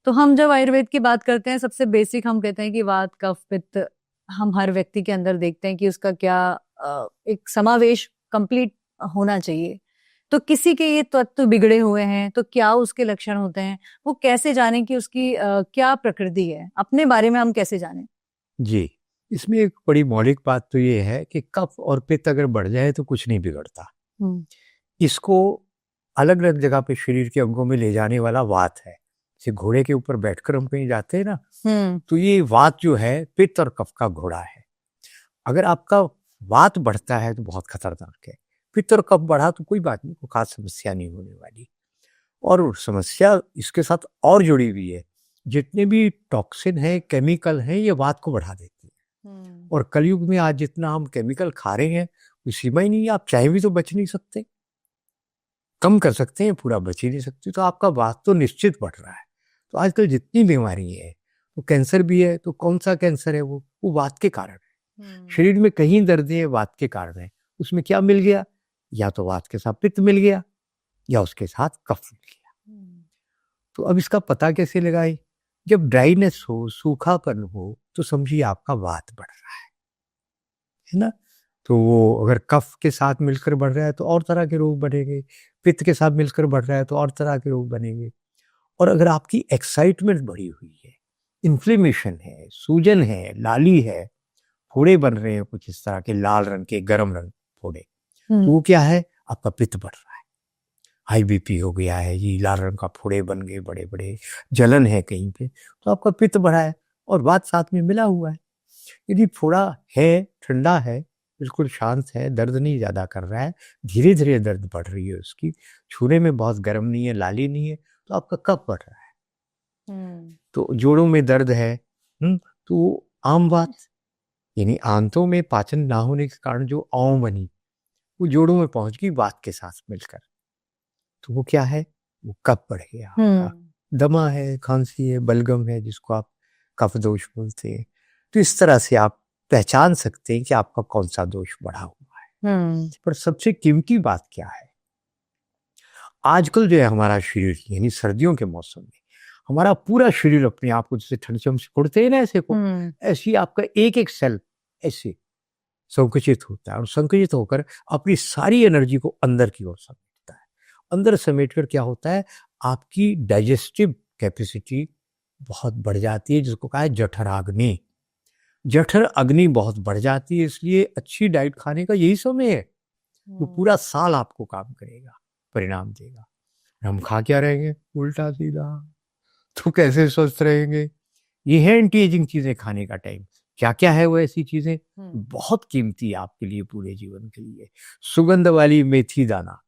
तो हम जब आयुर्वेद की बात करते हैं, सबसे बेसिक हम कहते हैं कि वात कफ पित्त हम हर व्यक्ति के अंदर देखते हैं कि उसका क्या एक समावेश कंप्लीट होना चाहिए। तो किसी के ये तत्व बिगड़े हुए हैं तो क्या उसके लक्षण होते हैं, वो कैसे जाने कि उसकी क्या प्रकृति है, अपने बारे में हम कैसे जाने? जी, इसमें एक बड़ी मौलिक बात तो ये है कि कफ और पित्त अगर बढ़ जाए तो कुछ नहीं बिगड़ता। इसको अलग अलग जगह पे शरीर के अंगों में ले जाने वाला वात है। जैसे घोड़े के ऊपर बैठकर हम कहीं जाते हैं ना, तो ये वात जो है पित्त और कफ का घोड़ा है। अगर आपका वात बढ़ता है तो बहुत खतरनाक है, पित्त और कफ बढ़ा तो कोई बात नहीं, कोई खास समस्या नहीं होने वाली। और समस्या इसके साथ और जुड़ी हुई है, जितने भी टॉक्सिन है, केमिकल हैं, ये वात को बढ़ा देते हैं। और कलयुग में आज जितना हम केमिकल खा रहे हैं कोई सीमा ही नहीं है। आप चाहे भी तो बच नहीं सकते, कम कर सकते हैं, पूरा बच ही नहीं सकते। तो आपका वात तो निश्चित बढ़ रहा है। तो आजकल जितनी बीमारी है, तो कैंसर भी है, तो कौन सा कैंसर है वो वात के कारण है। शरीर में कहीं दर्द है, वात के कारण है। उसमें क्या मिल गया? या तो वात के साथ पित्त मिल गया या उसके साथ कफ मिल गया। तो अब इसका पता कैसे लगाएं? जब ड्राइनेस हो, सूखापन हो, तो समझिए आपका वात बढ़ रहा है ना। तो वो अगर कफ के साथ मिलकर बढ़ रहा है तो और तरह के रोग बढ़ेंगे, पित्त के साथ मिलकर बढ़ रहा है तो और तरह के रोग बनेंगे। और अगर आपकी एक्साइटमेंट बढ़ी हुई है, इन्फ्लेमेशन है, सूजन है, लाली है, फोड़े बन रहे हैं कुछ इस तरह के लाल रंग के, गरम रंग फोड़े, तो वो क्या है? आपका पित्त बढ़ रहा है। हाई बीपी हो गया है, ये लाल रंग का फोड़े बन गए बड़े बड़े, जलन है कहीं पे, तो आपका पित्त बढ़ा है और वात साथ में मिला हुआ है। यदि फोड़ा है, ठंडा है, बिल्कुल शांत है, दर्द नहीं ज्यादा कर रहा है, धीरे धीरे दर्द बढ़ रही है उसकी, छूने में बहुत गर्म नहीं है, लाली नहीं है, तो आपका कफ बढ़ रहा है। तो जोड़ों में दर्द है, तो आम बात, यानी आंतों में पाचन ना होने के कारण जो औं बनी वो जोड़ों में पहुंच गई वात के साथ मिलकर, तो वो क्या है? वो कफ बढ़ गया आपका। दमा है, खांसी है, बलगम है, जिसको आप कफ दोष बोलते हैं। तो इस तरह से आप पहचान सकते हैं कि आपका कौन सा दोष बढ़ा हुआ है। पर सबसे कीमती बात क्या है? आजकल जो है हमारा शरीर, यानी सर्दियों के मौसम में हमारा पूरा शरीर अपने आप को, जैसे ठंड से हम सिकुड़ते हैं ना ऐसे को, ऐसी आपका एक एक सेल ऐसे संकुचित होता है और संकुचित होकर अपनी सारी एनर्जी को अंदर की ओर समेटता है। अंदर समेटकर क्या होता है? आपकी डाइजेस्टिव कैपेसिटी बहुत बढ़ जाती है, जिसको कहा है जठराग्नि। जठर अग्नि बहुत बढ़ जाती है, इसलिए अच्छी डाइट खाने का यही समय है। वो पूरा साल आपको काम करेगा, परिणाम देगा। हम खा क्या रहेंगे? उल्टा सीधा। तो कैसे स्वस्थ रहेंगे? ये है एंटी एजिंग चीजें खाने का टाइम। क्या क्या है वो ऐसी चीजें बहुत कीमती है आपके लिए, पूरे जीवन के लिए? सुगंध वाली मेथी दाना,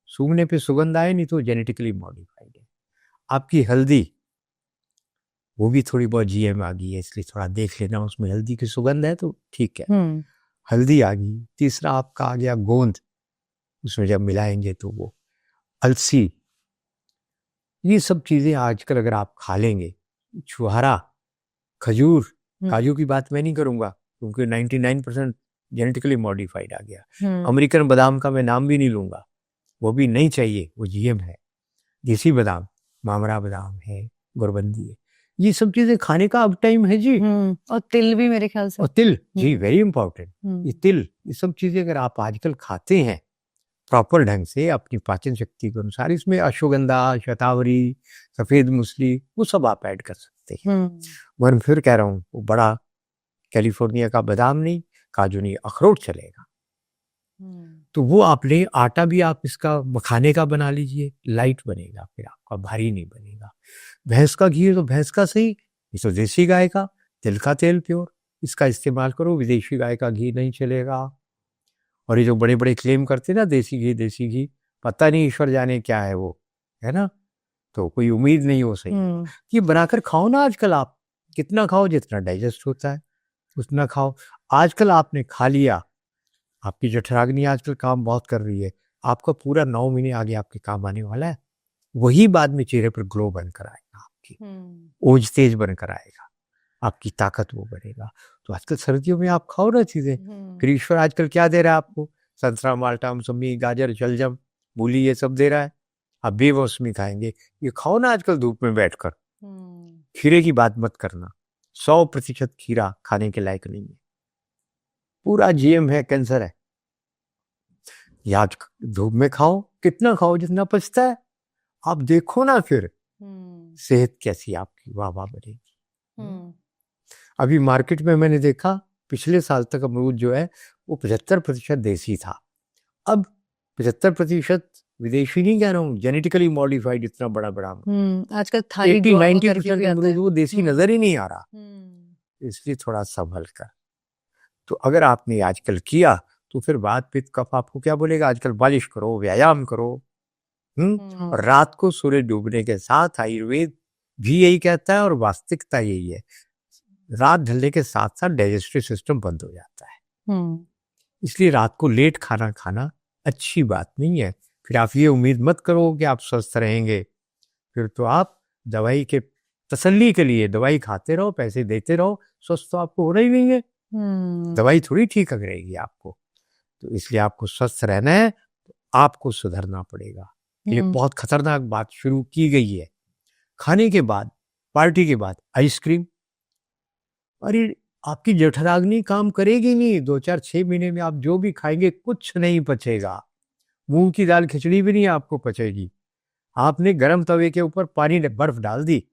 सूंघने पे सुगंध आए नहीं तो जेनेटिकली मॉडिफाइड है। आपकी हल्दी, वो भी थोड़ी बहुत जीएम आ गई है, इसलिए थोड़ा देख लेना, उसमें हल्दी की सुगंध है तो ठीक है, हल्दी आ गई। तीसरा आपका आ गया गोंद, उसमें जब मिलाएंगे तो वो अलसी। ये सब चीजें आजकल अगर आप खा लेंगे, छुहारा, खजूर, काजू की बात मैं नहीं करूंगा क्योंकि 99% जेनेटिकली मॉडिफाइड आ गया। अमेरिकन बादाम का मैं नाम भी नहीं लूंगा, वो भी नहीं चाहिए, वो जीएम है। देसी बादाम, मामरा बादाम है, गुरबंदी है, ये सब चीजें खाने का अब टाइम है जी। और तिल भी मेरे ख्याल से, और तिल जी, वेरी इंपॉर्टेंट। ये तिल, ये सब चीजें अगर आप आजकल खाते हैं प्रॉपर ढंग से अपनी पाचन शक्ति के अनुसार, इसमें अश्वगंधा, शतावरी, सफेद मूसली, वो सब आप ऐड कर सकते हैं। मैं फिर कह रहा हूँ, वो बड़ा कैलिफोर्निया का बादाम नहीं, काजू नहीं, अखरोट चलेगा। तो वो आप ले, आटा भी आप इसका मखाने का बना लीजिए, लाइट बनेगा, फिर आपका भारी नहीं बनेगा। भैंस का घी है तो भैंस का सही, ये तो देसी गाय का, तिल का तेल प्योर, इसका इस्तेमाल करो, विदेशी गाय का घी नहीं चलेगा। और ये जो बड़े बड़े क्लेम करते हैं ना, देसी घी, पता नहीं ईश्वर जाने क्या है वो, है ना। तो कोई उम्मीद नहीं हो सही। ये बनाकर खाओ ना, आजकल आप कितना खाओ, जितना डाइजेस्ट होता है उतना खाओ। आजकल आपने खा लिया, आपकी जठराग्नि आजकल काम बहुत कर रही है, आपका पूरा 9 महीने आगे आपके काम आने वाला है। वही बाद में चेहरे पर ग्लो बनकर आएगा, आपकी ओज तेज बनकर आएगा, आपकी ताकत वो बढ़ेगा। तो आजकल सर्दियों में आप खाओ ना चीजें। फिर ईश्वर आजकल क्या दे रहा है आपको? संतरा, माल्टा, मौसमी, गाजर, शलजम, मूली, ये सब दे रहा है। आप बेमौसमी खाएंगे, ये खाओ ना आजकल धूप में बैठकर, खीरे की बात मत करना, 100% खीरा खाने के लायक नहीं है, पूरा जीएम है, कैंसर है। या धूप में खाओ, कितना खाओ जितना पचता है, आप देखो ना फिर सेहत कैसी आपकी वाह वाह बनेगी। अभी मार्केट में मैंने देखा पिछले साल तक अमरूद जो है वो 75% देसी था, अब 75% विदेशी नहीं कह रहा हूँ, जेनेटिकली मॉडिफाइड, इतना बड़ा बड़ा आजकल थाई 80-90% अमरूद वो देसी नजर ही नहीं आ रहा, इसलिए थोड़ा संभल कर। तो अगर आपने आजकल किया तो फिर वात पित्त कफ आपको क्या बोलेगा, आजकल मालिश करो, व्यायाम करो। और रात को सूर्य डूबने के साथ आयुर्वेद भी यही कहता है और वास्तविकता यही है, रात ढलने के साथ साथ डाइजेस्टिव सिस्टम बंद हो जाता है, इसलिए रात को लेट खाना खाना अच्छी बात नहीं है। फिर आप ये उम्मीद मत करो कि आप स्वस्थ रहेंगे, फिर तो आप दवाई के तसल्ली के लिए दवाई खाते रहो, पैसे देते रहो, स्वस्थ तो आपको हो रही नहीं है, दवाई थोड़ी ठीक करेगी आपको। तो इसलिए आपको स्वस्थ रहना है तो आपको सुधरना पड़ेगा। ये बहुत खतरनाक बात शुरू की गई है, खाने के बाद, पार्टी के बाद आइसक्रीम, अरे आपकी जठराग्नि काम करेगी नहीं, 2-4-6 महीने में आप जो भी खाएंगे कुछ नहीं पचेगा, मूंग की दाल खिचड़ी भी नहीं आपको पचेगी। आपने गर्म तवे के ऊपर पानी बर्फ डाल दी,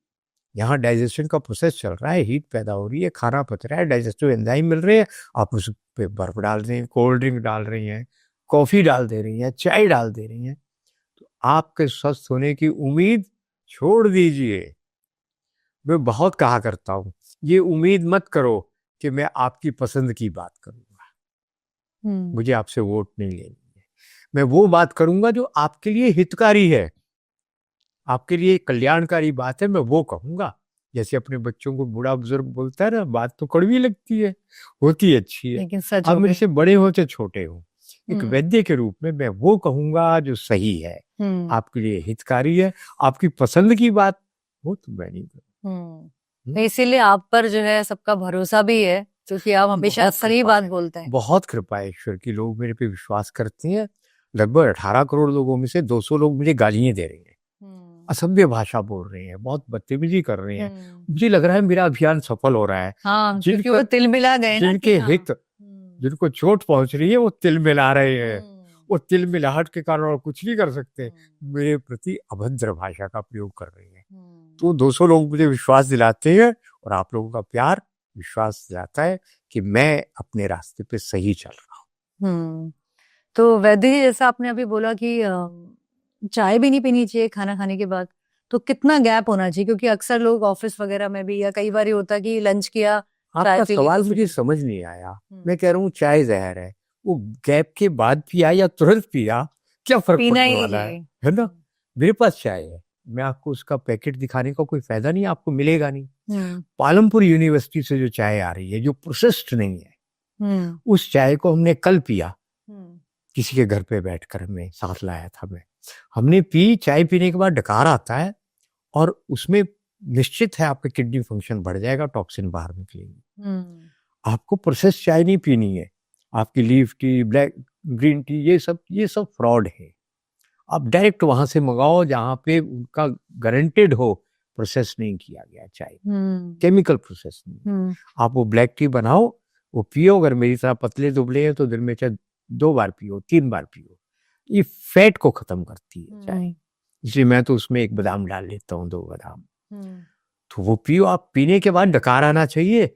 यहाँ डाइजेशन का प्रोसेस चल रहा है, हीट पैदा हो रही है, खाना पच रहा है, डाइजेस्टिव एंजाइम मिल रहे हैं, आप उस पे बर्फ डाल रहे हैं, कोल्ड ड्रिंक डाल रही हैं, कॉफी डाल दे रही हैं, चाय डाल दे रही हैं, तो आपके स्वस्थ होने की उम्मीद छोड़ दीजिए। मैं बहुत कहा करता हूँ, ये उम्मीद मत करो कि मैं आपकी पसंद की बात करूंगा, मुझे आपसे वोट नहीं लेनी है, मैं वो बात करूंगा जो आपके लिए हितकारी है, आपके लिए कल्याणकारी बात है, मैं वो कहूंगा। जैसे अपने बच्चों को बूढ़ा बुजुर्ग बोलता है ना, बात तो कड़वी लगती है, होती अच्छी है, लेकिन सच आप मेरे से बड़े हो चाहे छोटे हो, एक वैद्य के रूप में मैं वो कहूंगा जो सही है, आपके लिए हितकारी है, आपकी पसंद की बात वो तो मैं नहीं करूँ। इसीलिए आप पर जो है सबका भरोसा भी है, क्योंकि आप हमेशा सही बात बोलते हैं। बहुत कृपा है ईश्वर की, लोग मेरे पे विश्वास करते हैं। लगभग 18 करोड़ लोगों में से 200 लोग मुझे गालियां दे रहे हैं, असभ्य भाषा बोल रहे हैं, बहुत बदतमीजी कर रहे हैं, मुझे लग रहा है मेरा अभियान सफल हो रहा है। हाँ, क्योंकि वो तिल मिला गए ना, जिनके हित, जिनको चोट पहुंच रही है वो तिल मिला रहे हैं, वो तिल मिलाहट के कारण और कुछ नहीं कर सकते, मेरे प्रति अभद्र भाषा का प्रयोग कर रहे हैं। तो 200 लोग मुझे विश्वास दिलाते हैं और आप लोगों का प्यार विश्वास दिलाता है कि मैं अपने रास्ते पे सही चल रहा हूँ। तो वैद्य जी, जैसा आपने अभी बोला कि चाय भी नहीं पीनी चाहिए खाना खाने के बाद, तो कितना गैप होना चाहिए? क्योंकि अक्सर लोग ऑफिस वगैरह में भी, या कई बार ये होता है कि लंच किया, आपका सवाल मुझे समझ नहीं आया। मैं कह रहा हूँ चाय जहर है, वो गैप के बाद पिया या तुरंत पिया, क्या फर्क पड़ने वाला है ना? मेरे पास चाय है, मैं आपको उसका पैकेट दिखाने का कोई फायदा नहीं, आपको मिलेगा नहीं। पालमपुर यूनिवर्सिटी से जो चाय आ रही है, जो प्रोसेस्ड नहीं है, उस चाय को हमने कल पिया, किसी के घर पे बैठकर हमें साथ लाया था, हमने पी। चाय पीने के बाद डकार आता है और उसमें निश्चित है आपका किडनी फंक्शन बढ़ जाएगा, टॉक्सिन बाहर निकलेगी। आपको प्रोसेस चाय नहीं पीनी है, आपकी leaf tea, black green tea, ये सब फ्रॉड है। आप डायरेक्ट वहां से मंगाओ जहां पे उनका गारंटेड हो प्रोसेस नहीं किया गया चाय, केमिकल प्रोसेस नहीं। आप वो ब्लैक टी बनाओ, वो पियो, अगर मेरी तरह पतले दुबले हैं तो दिन में चाहे 2 बार पियो, 3 बार पियो, ये फैट को खत्म करती है चाय, इसलिए मैं तो उसमें 1 बादाम डाल लेता हूँ, 2 बादाम, तो वो पियो। आप पीने के बाद डकार आना चाहिए,